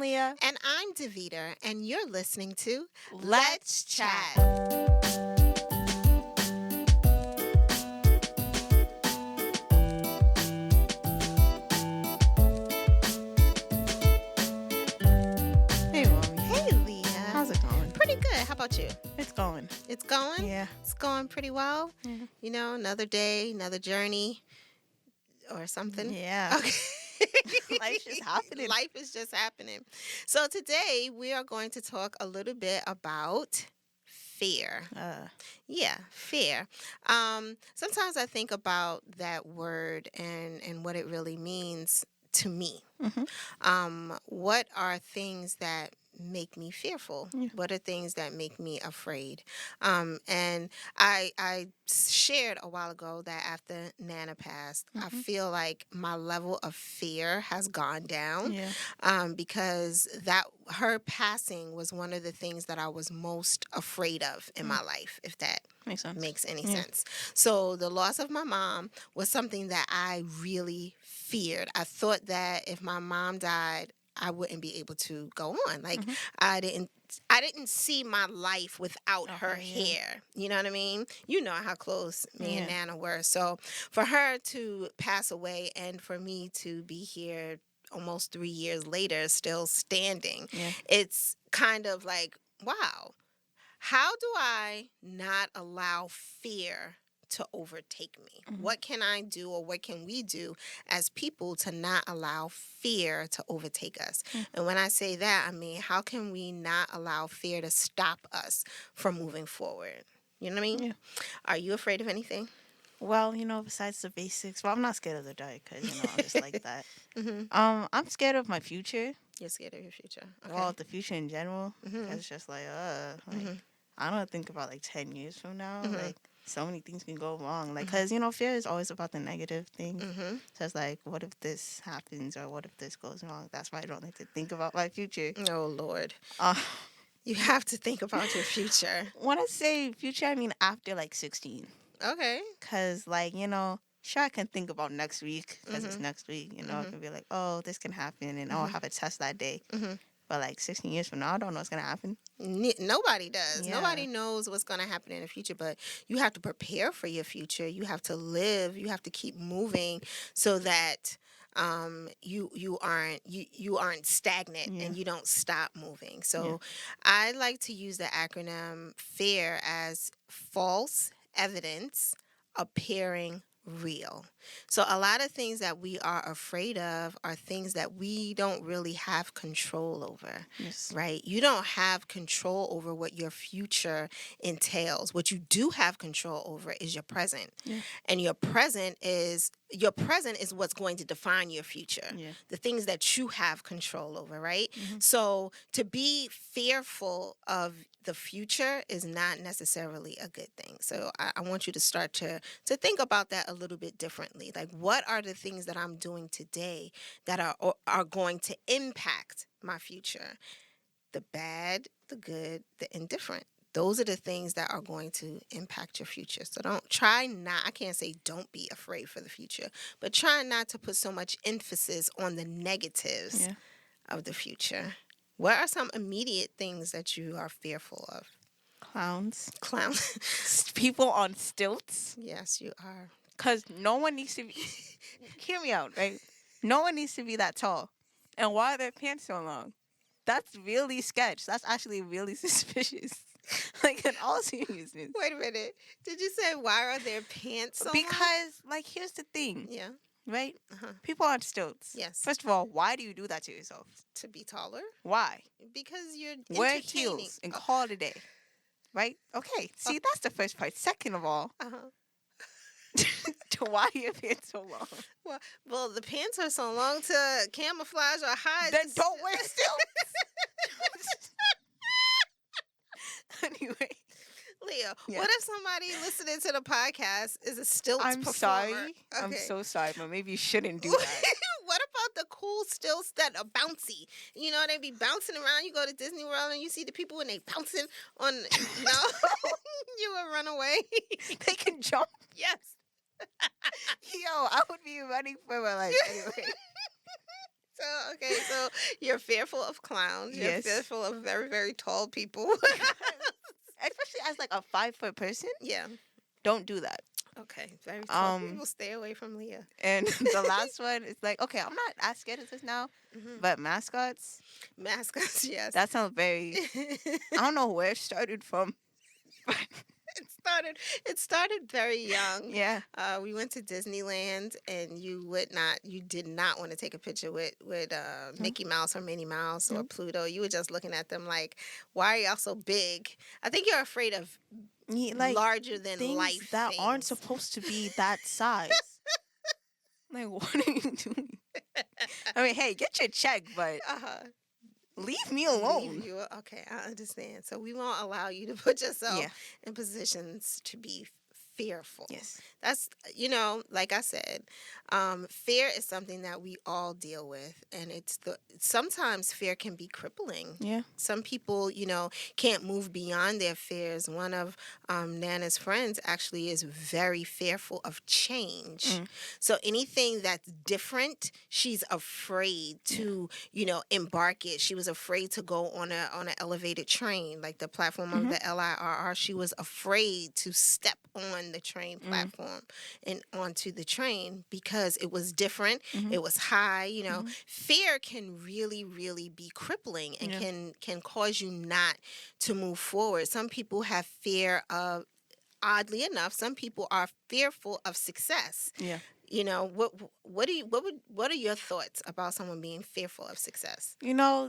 Leah. And I'm Deveter, and you're listening to Let's Chat. Hey, Mommy. Hey, Leah. How's it going? Pretty good. How about you? It's going. It's going? Yeah. It's going pretty well. Yeah. You know, another day, another journey, or something. Yeah. Okay. Life's just happening. Life is just happening. So today we are going to talk a little bit about fear. Yeah, fear. Sometimes I think about that word and what it really means to me. What are things that make me fearful? Yeah. What are things that make me afraid? And I shared a while ago that after Nana passed, I feel like my level of fear has gone down. Yeah. Because that her passing was one of the things that I was most afraid of in my life, if that Makes sense. makes any Yeah. sense. So the loss of my mom was something that I really feared. I thought that if my mom died, I wouldn't be able to go on. Like I didn't see my life without her yeah. hair. You know what I mean? You know how close me and Yeah. Nana were. So for her to pass away and for me to be here almost 3 years later still standing, Yeah. it's kind of like, wow. How do I not allow fear to overtake me? What can I do or what can we do as people to not allow fear to overtake us? And when I say that, I mean, how can we not allow fear to stop us from moving forward? You know what I mean? Yeah. Are you afraid of anything? Well, besides the basics, well, I'm not scared of the dark because, I'm just like that. Mm-hmm. I'm scared of my future. You're scared of your future. Okay. Well, the future in general. Mhm. It's just like, Mhm. I don't think about like 10 years from now. Mhm. Like, so many things can go wrong. Like, because, fear is always about the negative things. Mm-hmm. So it's like, what if this happens or what if this goes wrong? That's why I don't like to think about my future. Oh, Lord. Uh, You have to think about your future. when I say future, I mean after like 16. Okay. Because, like, sure, I can think about next week because it's next week. I can be like, oh, this can happen and I'll have a test that day. But like 16 years from now, I don't know what's going to happen. Nobody does. Yeah. Nobody knows what's going to happen in the future, but you have to prepare for your future. You have to live. You have to keep moving so that you aren't stagnant and you don't stop moving. So I like to use the acronym FAIR as false evidence appearing real. So a lot of things that we are afraid of are things that we don't really have control over. Yes. Right? You don't have control over what your future entails. What you do have control over is your present. Yeah. And your present is what's going to define your future. Yeah. The things that you have control over, right? So to be fearful of the future is not necessarily a good thing. So I want you to start to think about that a little bit differently. Like, what are the things that I'm doing today that are going to impact my future? The bad, the good, the indifferent. Those are the things that are going to impact your future. So I can't say don't be afraid for the future, but try not to put so much emphasis on the negatives of the future. What are some immediate things that you are fearful of? Clowns. Clowns. People on stilts. Yes, you are. Because no one needs to be... Hear me out, right? No one needs to be that tall. And why are their pants so long? That's really sketch. That's actually really suspicious. Like, in all seriousness. Wait a minute. Did you say why are their pants so long? Because, like, here's the thing. Yeah. Right? Uh-huh. People on stilts. Yes. First of all, why do you do that to yourself? To be taller? Why? Because you're Wear entertaining. heels and call it a day. Right? Okay. See, that's the first part. Second of all, why are your pants so long? Well, the pants are so long to camouflage or hide. Then don't wear stilts. Anyway. Leah, what if somebody listening to the podcast is a stilts I'm performer? sorry. Okay. I'm so sorry, but maybe you shouldn't do that. What about the cool stilts that are bouncy? You know, they be bouncing around. You go to Disney World and you see the people and they bouncing on. No, you would run away. They can jump. Yes. Yo, I would be running for my life anyway. So you're fearful of clowns. You're Yes. fearful of very, very tall people. Especially as like a 5 foot person, Yeah. don't do that. Okay. Very tall Um, people, stay away from Leah. and the last one is like, okay, I'm not as scared of this now, Hmm. but mascots, Mascots, yes. that sounds very. I don't know where it started from, but it started it started very young. yeah. We went to Disneyland, and you did not want to take a picture with Mickey Mouse or Minnie Mouse or Pluto. You were just looking at them like, why are y'all so big? I think you're afraid of Like larger than things life that aren't things. supposed to be that size. Like, what are you doing? I mean, hey, get your check, but Uh-huh. leave me Leave alone. you. Okay, I understand. So we won't allow you to put yourself Yeah. in positions to be fearful. Yes. That's, like I said, fear is something that we all deal with, and sometimes fear can be crippling. Yeah. Some people, can't move beyond their fears. One of Nana's friends actually is very fearful of change. So anything that's different, she's afraid to, embark it. She was afraid to go on an elevated train, like the platform of the LIRR. She was afraid to step on the train platform and onto the train because it was different. It was high. Fear can really, really be crippling and can cause you not to move forward. Some people have fear of. Oddly enough, some people are fearful of success. Yeah. What are your thoughts about someone being fearful of success?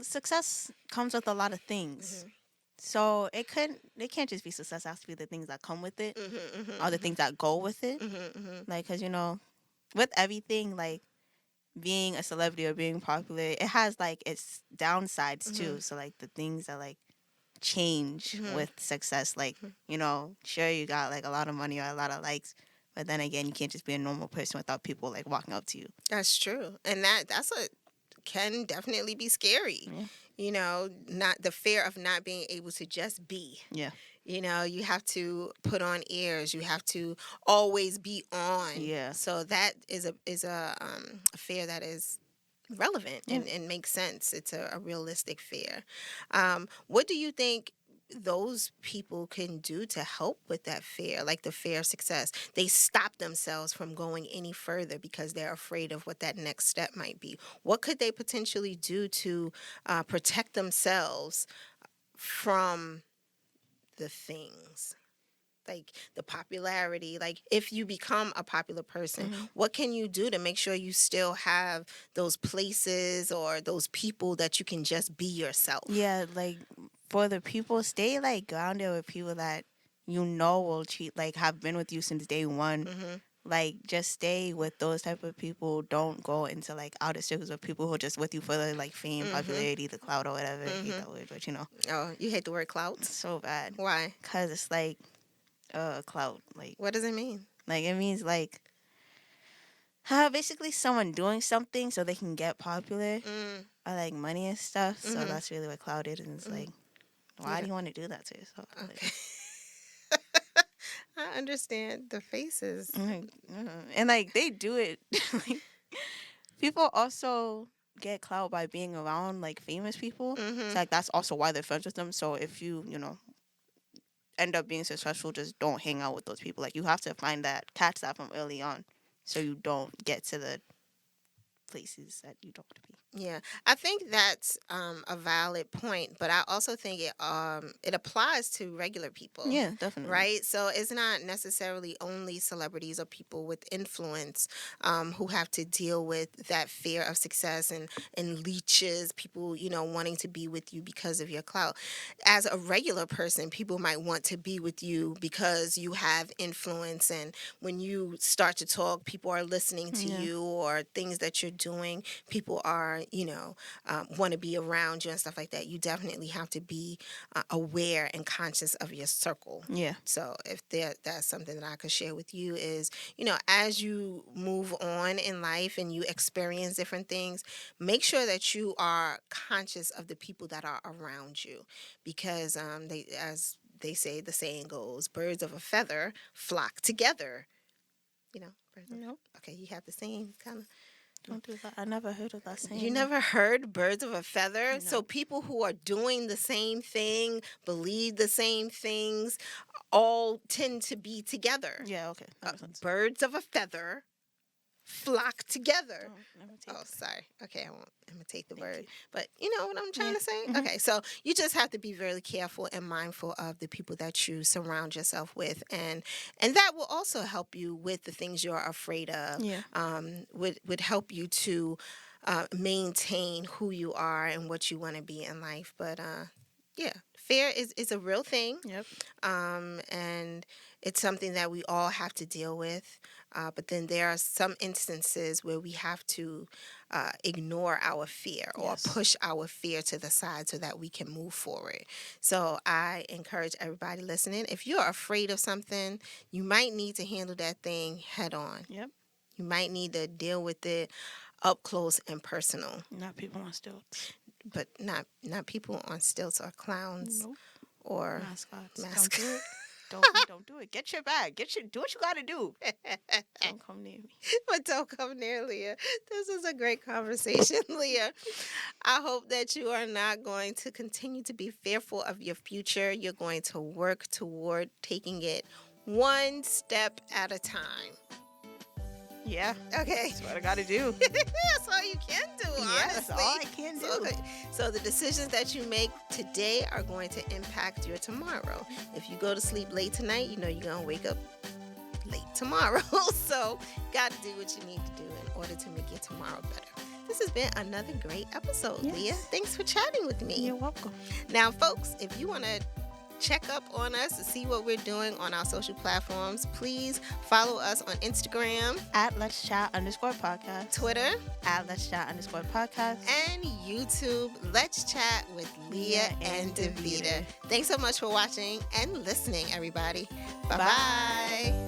Success comes with a lot of things. So it can't just be success. It has to be the things that come with it, or the things that go with it. Like, because with everything, like being a celebrity or being popular, it has like its downsides too. So like the things that like change with success, like sure you got like a lot of money or a lot of likes, but then again you can't just be a normal person without people like walking up to you. That's true, and that's a can definitely be scary. Not the fear of not being able to just be. Yeah. You have to put on airs. You have to always be on. Yeah. So that is a fear that is relevant and makes sense. It's a realistic fear. What do you think those people can do to help with that fear, like the fear of success? They stop themselves from going any further because they're afraid of what that next step might be. What could they potentially do to protect themselves from the things? Like the popularity, like if you become a popular person, what can you do to make sure you still have those places or those people that you can just be yourself? Yeah, like for the people, stay like grounded with people that will treat like have been with you since day one. Like just stay with those type of people. Don't go into like outer circles of people who are just with you for the like fame, popularity, the clout or whatever. I hate that word, but Oh, you hate the word clout? it's so bad. Why? Cause it's like clout. Like What does it mean? like it means like basically someone doing something so they can get popular or like money and stuff. So that's really what clout is. And it's like, why do you want to do that to yourself? Okay. I understand the faces. And like they do it. Like, people also get clout by being around like famous people. So like that's also why they're friends with them. So if you end up being successful, just don't hang out with those people. Like you have to catch that from early on, so you don't get to the places that you don't want to be. Yeah, I think that's a valid point, but I also think it applies to regular people. Yeah, definitely. Right, so it's not necessarily only celebrities or people with influence who have to deal with that fear of success and leeches, people wanting to be with you because of your clout. As a regular person, people might want to be with you because you have influence, and when you start to talk, people are listening to you, or things that you're doing, people are want to be around you and stuff like that. You definitely have to be aware and conscious of your circle. Yeah. So if that's something that I could share with you is, as you move on in life and you experience different things, make sure that you are conscious of the people that are around you, because as they say, the saying goes, birds of a feather flock together. Birds of, No. okay, you have the same kind of. Don't do that. I never heard of that saying. You never heard birds of a feather? No. So people who are doing the same thing, believe the same things, all tend to be together. Yeah, okay. That makes sense. Birds of a feather flock together. Never Oh, sorry. Okay, I won't imitate the Thank bird. you. But you know what I'm trying to say? Mhm. Okay, so you just have to be very careful and mindful of the people that you surround yourself with. And that will also help you with the things you're afraid of. Yeah. Would help you to maintain who you are and what you want to be in life. But yeah, fear is a real thing. Yep. And it's something that we all have to deal with. But then there are some instances where we have to ignore our fear or Yes. push our fear to the side so that we can move forward. So I encourage everybody listening, if you're afraid of something, you might need to handle that thing head on. Yep. You might need to deal with it up close and personal. Not people on stilts. But not people on stilts or clowns Nope. or Mascots. mascots. Don't do it. Don't do it. Get your bag. Do what you gotta do. Don't come near me. But don't come near Leah. This is a great conversation, Leah. I hope that you are not going to continue to be fearful of your future. You're going to work toward taking it one step at a time. Yeah. Okay. That's what I gotta do. That's all you can do, honestly. Yeah, that's all I can do. So the decisions that you make today are going to impact your tomorrow. If you go to sleep late tonight, you know you're going to wake up late tomorrow. So got to do what you need to do in order to make your tomorrow better. This has been another great episode, Yes. Leah. Thanks for chatting with me. You're welcome. Now, folks, if you want to check up on us to see what we're doing on our social platforms, please follow us on Instagram, At Let's Chat _podcast. Twitter, At Let's Chat _podcast. and YouTube. Let's chat with Leah and Deveter. Thanks so much for watching and listening, everybody. Bye-bye. Bye.